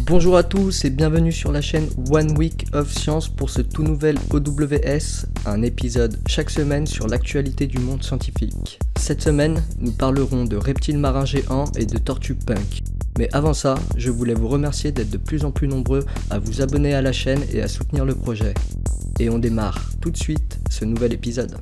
Bonjour à tous et bienvenue sur la chaîne One Week of Science pour ce tout nouvel OWS, un épisode chaque semaine sur l'actualité du monde scientifique. Cette semaine, nous parlerons de reptiles marins géants et de tortues punk. Mais avant ça, je voulais vous remercier d'être de plus en plus nombreux à vous abonner à la chaîne et à soutenir le projet. Et on démarre tout de suite ce nouvel épisode.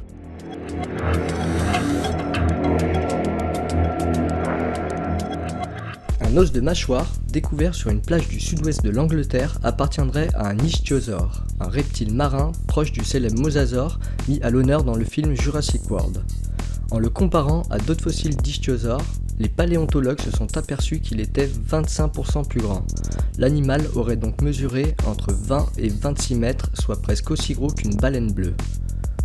Un os de mâchoire, découvert sur une plage du sud-ouest de l'Angleterre, appartiendrait à un ichthyosaure, un reptile marin proche du célèbre mosasaure mis à l'honneur dans le film Jurassic World. En le comparant à d'autres fossiles d'ichthyosaures, les paléontologues se sont aperçus qu'il était 25% plus grand. L'animal aurait donc mesuré entre 20 et 26 mètres, soit presque aussi gros qu'une baleine bleue.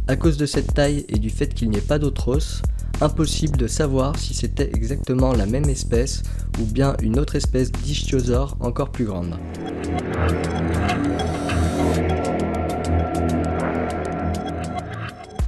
À cause de cette taille et du fait qu'il n'y ait pas d'autres os, impossible de savoir si c'était exactement la même espèce ou bien une autre espèce d'ichthyosaure encore plus grande.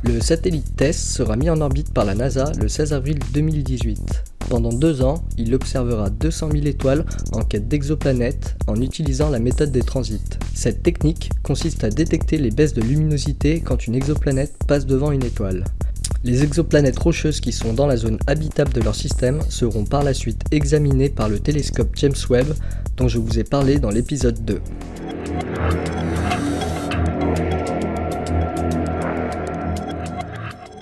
Le satellite TESS sera mis en orbite par la NASA le 16 avril 2018. Pendant 2 ans, il observera 200 000 étoiles en quête d'exoplanètes en utilisant la méthode des transits. Cette technique consiste à détecter les baisses de luminosité quand une exoplanète passe devant une étoile. Les exoplanètes rocheuses qui sont dans la zone habitable de leur système seront par la suite examinées par le télescope James Webb dont je vous ai parlé dans l'épisode 2.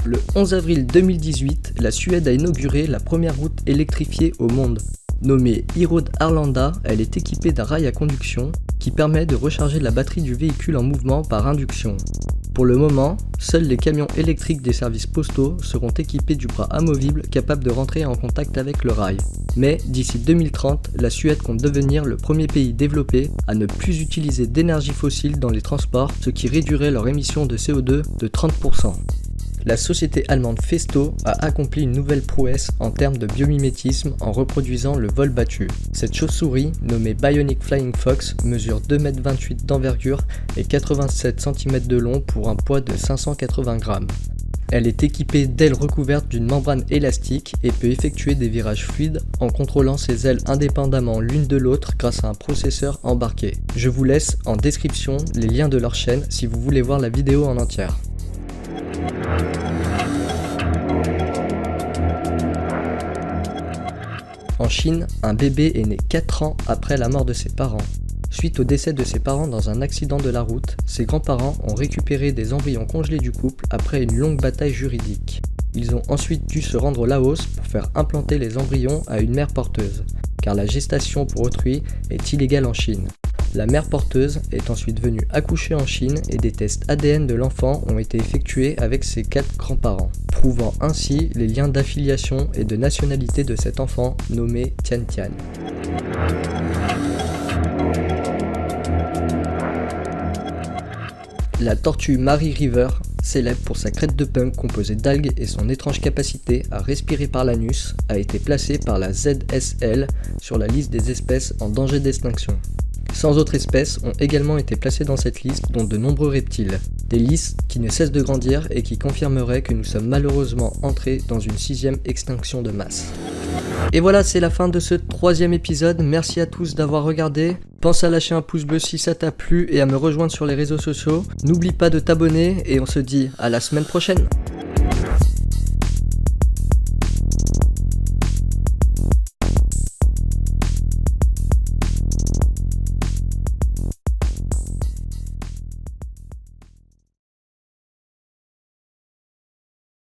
Le 11 avril 2018, la Suède a inauguré la première route électrifiée au monde. Nommée E-Road Arlanda, elle est équipée d'un rail à conduction qui permet de recharger la batterie du véhicule en mouvement par induction. Pour le moment, seuls les camions électriques des services postaux seront équipés du bras amovible capable de rentrer en contact avec le rail. Mais d'ici 2030, la Suède compte devenir le premier pays développé à ne plus utiliser d'énergie fossile dans les transports, ce qui réduirait leur émission de CO2 de 30%. La société allemande Festo a accompli une nouvelle prouesse en termes de biomimétisme en reproduisant le vol battu. Cette chauve-souris, nommée Bionic Flying Fox, mesure 2,28 m d'envergure et 87 cm de long pour un poids de 580 grammes. Elle est équipée d'ailes recouvertes d'une membrane élastique et peut effectuer des virages fluides en contrôlant ses ailes indépendamment l'une de l'autre grâce à un processeur embarqué. Je vous laisse en description les liens de leur chaîne si vous voulez voir la vidéo en entière. En Chine, un bébé est né 4 ans après la mort de ses parents. Suite au décès de ses parents dans un accident de la route, ses grands-parents ont récupéré des embryons congelés du couple après une longue bataille juridique. Ils ont ensuite dû se rendre au Laos pour faire implanter les embryons à une mère porteuse, car la gestation pour autrui est illégale en Chine. La mère porteuse est ensuite venue accoucher en Chine et des tests ADN de l'enfant ont été effectués avec ses 4 grands-parents, prouvant ainsi les liens d'affiliation et de nationalité de cet enfant nommé Tian Tian. La tortue Mary River, célèbre pour sa crête de punk composée d'algues et son étrange capacité à respirer par l'anus, a été placée par la ZSL sur la liste des espèces en danger d'extinction. 100 autres espèces ont également été placées dans cette liste, dont de nombreux reptiles. Des listes qui ne cessent de grandir et qui confirmeraient que nous sommes malheureusement entrés dans une 6e extinction de masse. Et voilà, c'est la fin de ce 3e épisode. Merci à tous d'avoir regardé. Pense à lâcher un pouce bleu si ça t'a plu et à me rejoindre sur les réseaux sociaux. N'oublie pas de t'abonner et on se dit à la semaine prochaine.